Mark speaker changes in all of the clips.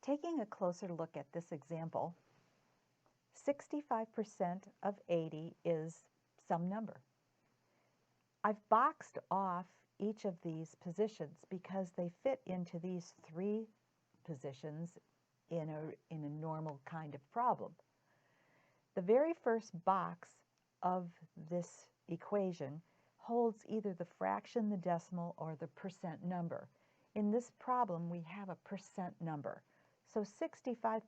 Speaker 1: Taking a closer look at this example, 65% of 80 is some number. I've boxed off each of these positions because they fit into these three positions in a normal kind of problem. The very first box of this equation holds either the fraction, the decimal, or the percent number. In this problem, we have a percent number. So 65%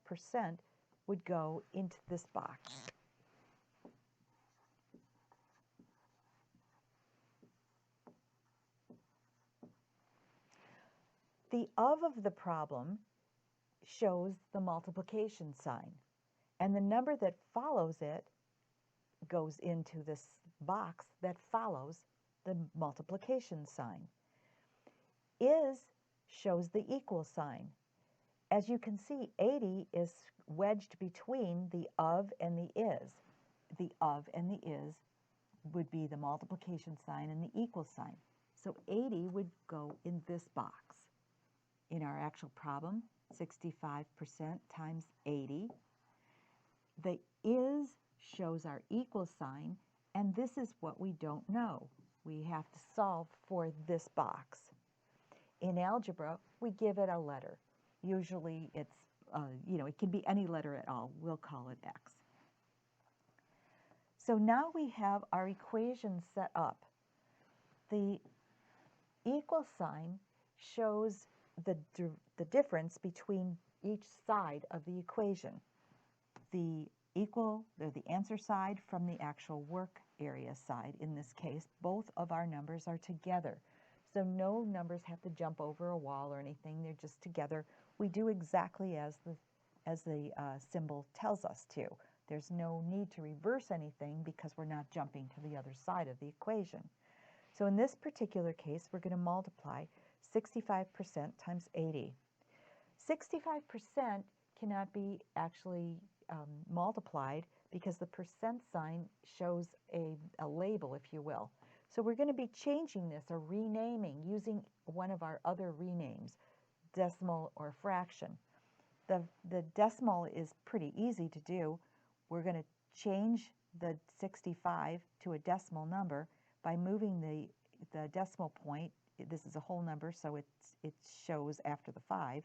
Speaker 1: would go into this box. The of the problem shows the multiplication sign, and the number that follows it goes into this box that follows the multiplication sign. Is shows the equal sign. As you can see, 80 is wedged between the of and the is. The of and the is would be the multiplication sign and the equal sign. So 80 would go in this box. In our actual problem, 65% times 80. The is shows our equal sign, and this is what we don't know. We have to solve for this box. In algebra, we give it a letter. Usually it's, it can be any letter at all. We'll call it x. So now we have our equation set up. The equal sign shows the difference between each side of the equation. The answer side from the actual work area side. In this case, both of our numbers are together. So no numbers have to jump over a wall or anything. They're just together. We do exactly as the symbol tells us to. There's no need to reverse anything because we're not jumping to the other side of the equation. So in this particular case, we're going to multiply 65% times 80. 65% cannot be actually multiplied because the percent sign shows a label, if you will. So we're going to be changing this or renaming using one of our other renames, decimal or fraction. The decimal is pretty easy to do. We're going to change the 65 to a decimal number by moving the decimal point. This is a whole number, so it shows after the 5,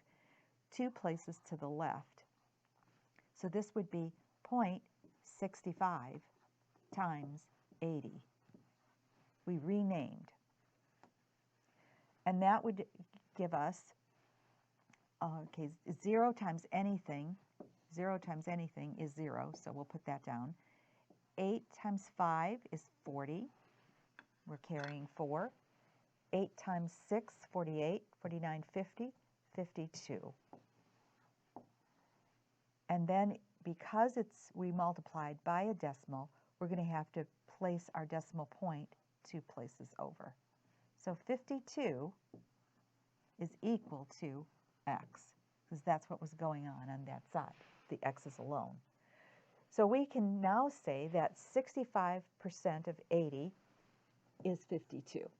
Speaker 1: 2 places to the left. So this would be 0.65 times 80. We renamed. And that would give us, 0 times anything. 0 times anything is 0, so we'll put that down. 8 times 5 is 40. We're carrying 4. 8 times 6, 48, 49, 50, 52. And then because we multiplied by a decimal, we're going to have to place our decimal point 2 places over. So 52 is equal to x, because that's what was going on that side, the x's alone. So we can now say that 65% of 80 is 52.